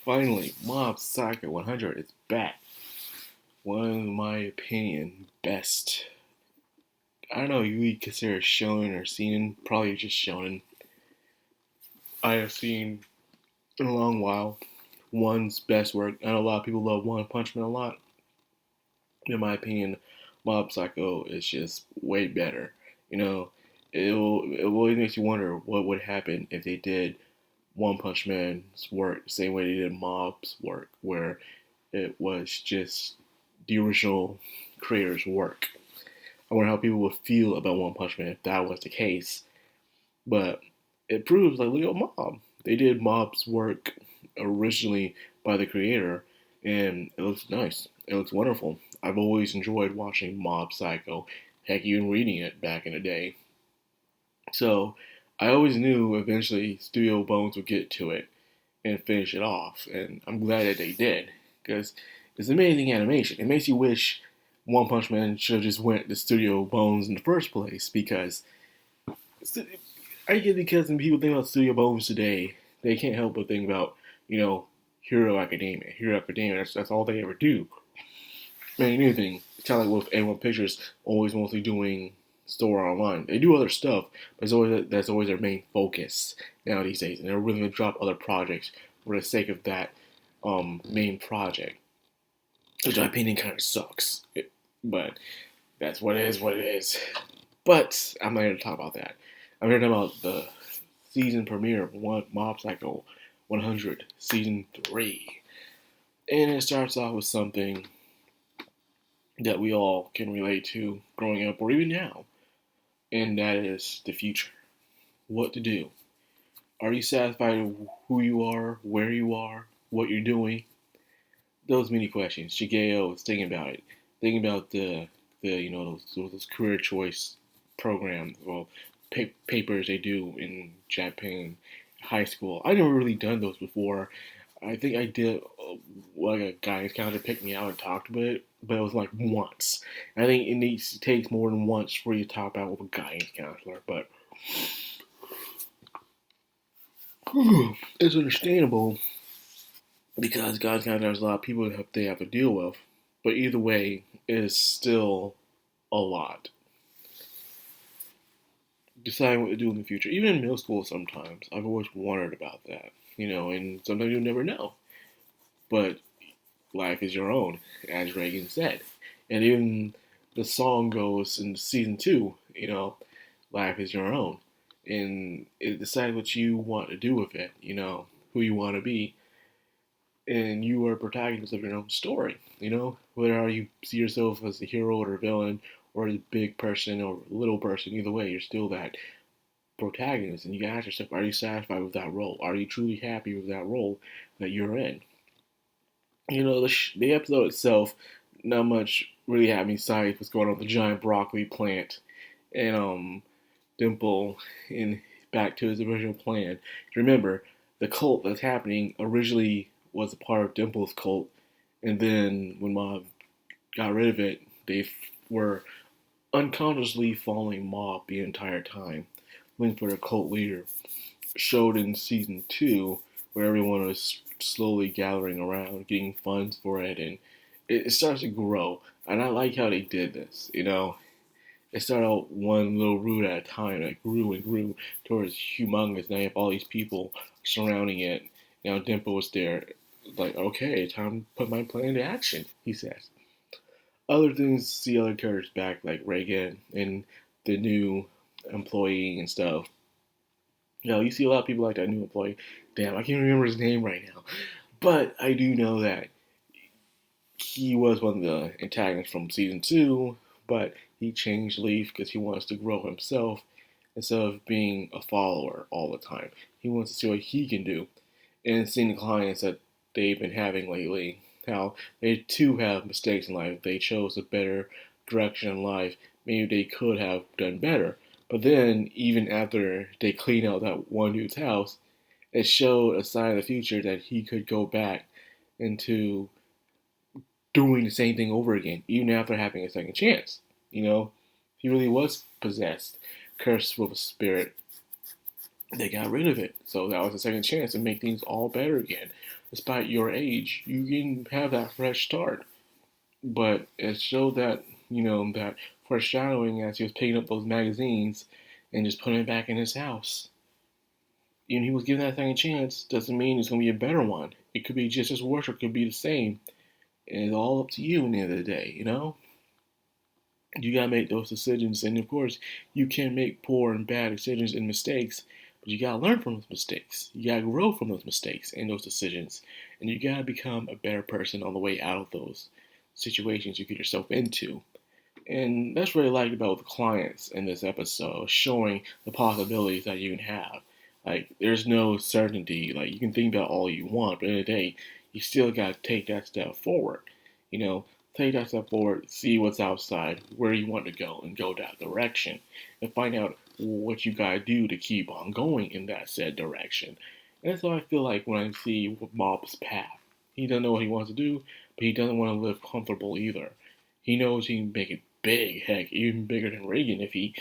Finally, Mob Psycho 100 is back. One of my opinion best. I don't know. You would consider shonen or seinen, probably just shonen. I have seen in a long while one's best work. I know a lot of people love One Punch Man a lot. In my opinion, Mob Psycho is just way better. You know, it always makes you wonder what would happen if they did One Punch Man's work the same way they did Mob's work, where it was just the original creator's work. I wonder how people would feel about One Punch Man if that was the case. But it proves, like, look at Mob. They did Mob's work originally by the creator, and it looks nice. It looks wonderful. I've always enjoyed watching Mob Psycho, heck, even reading it back in the day. So I always knew eventually Studio Bones would get to it and finish it off, and I'm glad that they did because it's amazing animation. It makes you wish One Punch Man should have just went to Studio Bones in the first place because I get because when people think about Studio Bones today, they can't help but think about you know Hero Academia. Hero Academia. That's all they ever do. Man, anything. It's kind of like with A1 Pictures, always mostly doing store online. They do other stuff, but that's always their main focus now these days, and they're willing to drop other projects for the sake of that main project, which in my opinion kind of sucks. But that's what it is. What it is. But I'm not here to talk about that. I'm here to talk about the season premiere of Mob Psycho 100 Season 3, and it starts off with something that we all can relate to growing up or even now, and that is the future. What to do. Are you satisfied with who you are, where you are, what you're doing? Those many questions. Shigeo is thinking about it. Thinking about the those career choice programs, well, papers they do in Japan high school. I never really done those before. I think I did like a guidance counselor picked me out and talked about it, but it was like once. I think it takes more than once for you to talk about with a guidance counselor, but it's understandable because guidance counselor has a lot of people that they have to deal with. But either way, it is still a lot. Deciding what to do in the future, even in middle school, sometimes I've always wondered about that. And sometimes you'll never know. But life is your own, as Reagan said. And even the song goes in season two, life is your own. And it decides what you want to do with it, who you want to be. And you are a protagonist of your own story, whether you see yourself as the hero or a villain or a big person or a little person, either way, you're still that protagonist. And you gotta ask yourself, are you satisfied with that role? Are you truly happy with that role that you're in? The episode itself, not much really had me besides what's going on with the giant broccoli plant and Dimple in back to his original plan. Remember, the cult that's happening originally was a part of Dimple's cult, and then when Mob got rid of it, they were unconsciously following Mob the entire time, looking for their cult leader. Showed in season 2, where everyone was slowly gathering around, getting funds for it, and it starts to grow. And I like how they did this. It started out one little root at a time that grew and grew towards humongous. Now you have all these people surrounding it. Now Dimple was there, like, okay, time to put my plan into action, he says. Other things, see other characters back, like Reagan and the new employee and stuff. You see a lot of people like that new employee. Damn, I can't remember his name right now. But I do know that he was one of the antagonists from season 2, but he changed leaf because he wants to grow himself instead of being a follower all the time. He wants to see what he can do. And seeing the clients that they've been having lately, how they too have mistakes in life. They chose a better direction in life. Maybe they could have done better. But then, even after they clean out that one dude's house, it showed a sign of the future that he could go back into doing the same thing over again, even after having a second chance. He really was possessed, cursed with a spirit. They got rid of it. So that was a second chance to make things all better again. Despite your age, you can have that fresh start. But it showed that, that foreshadowing as he was picking up those magazines and just putting it back in his house. Even he was given that second chance doesn't mean it's going to be a better one. It could be just as worse or it could be the same. And it's all up to you in the end of the day. You gotta make those decisions, and of course, you can make poor and bad decisions and mistakes, but you gotta learn from those mistakes. You gotta grow from those mistakes and those decisions, and you gotta become a better person on the way out of those situations you get yourself into. And that's what I liked about the clients in this episode, showing the possibilities that you can have. Like, there's no certainty. Like, you can think about all you want, but in the day, you still gotta take that step forward. You know, take that step forward, see what's outside, where you want to go, and go that direction, and find out what you gotta do to keep on going in that said direction. And that's how I feel like when I see Mob's path. He doesn't know what he wants to do, but he doesn't want to live comfortable either. He knows he can make it big, heck, even bigger than Reagan if he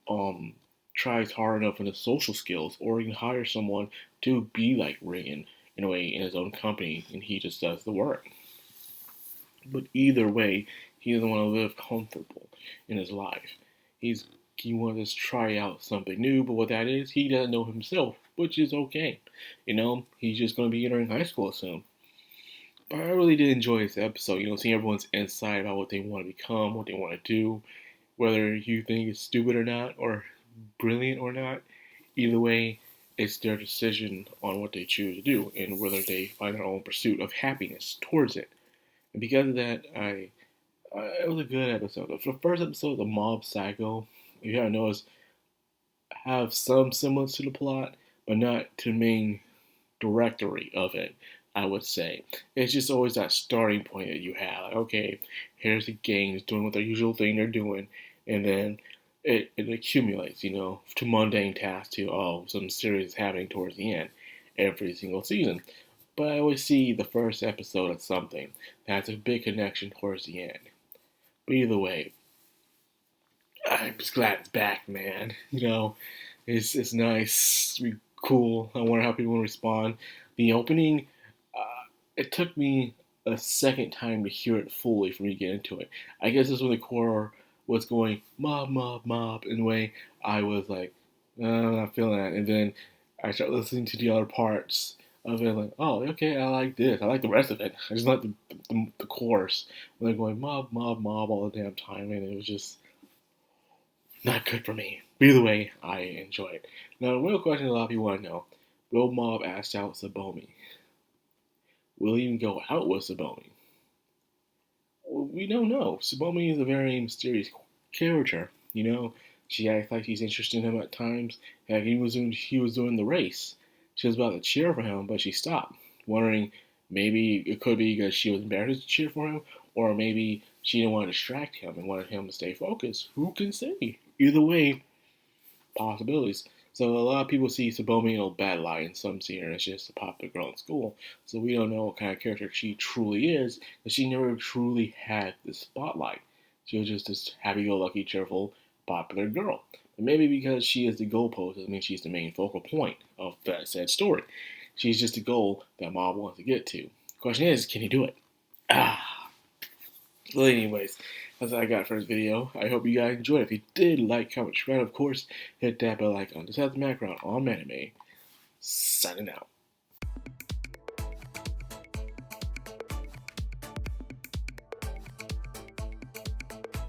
um tries hard enough in his social skills, or he can hire someone to be like Reagan in a way in his own company, and he just does the work. But either way, he doesn't want to live comfortable in his life. He wants to try out something new, but what that is, he doesn't know himself, which is okay. He's just going to be entering high school soon. But I really did enjoy this episode, seeing everyone's insight about what they want to become, what they want to do, whether you think it's stupid or not, or brilliant or not. Either way, it's their decision on what they choose to do and whether they find their own pursuit of happiness towards it. And because of that, it was a good episode. The first episode, the Mob Psycho, if you haven't noticed, have some semblance to the plot, but not to the main directory of it, I would say. It's just always that starting point that you have. Like, okay, here's the gang doing what their usual thing they're doing, and then it accumulates, to mundane tasks to, something serious is happening towards the end every single season. But I always see the first episode as something that has a big connection towards the end. But either way, I'm just glad it's back, man. It's nice, it's cool. I wonder how people will respond. The opening, it took me a second time to hear it fully for me to get into it. I guess this was when the core was going mob, mob, mob. In a way, I was like, I'm not feeling that. And then I started listening to the other parts of it, like, oh, okay, I like this. I like the rest of it. I just like the chorus when they're going mob, mob, mob all the damn time, and it was just not good for me. But either way, I enjoy it. Now, the real question a lot of people want to know: will Mob ask out Sabomi? Will he even go out with Sabomi? Well, we don't know. Sabomi is a very mysterious character. She acts like she's interested in him at times. Heck, he was doing the race. She was about to cheer for him, but she stopped, wondering maybe it could be because she was embarrassed to cheer for him, or maybe she didn't want to distract him and wanted him to stay focused. Who can say? Either way, possibilities. So a lot of people see Sabomi in a bad light, and some see her as just a popular girl in school. So we don't know what kind of character she truly is, because she never truly had the spotlight. She was just this happy-go-lucky, cheerful, popular girl. And maybe because she is the goalpost doesn't mean she's the main focal point of that said story. She's just a goal that Mob wants to get to. Question is, can he do it? Well, anyways, that's all I got for this video. I hope you guys enjoyed it. If you did, like, comment, subscribe, of course, hit that bell icon. This has the background on Anime. Signing out.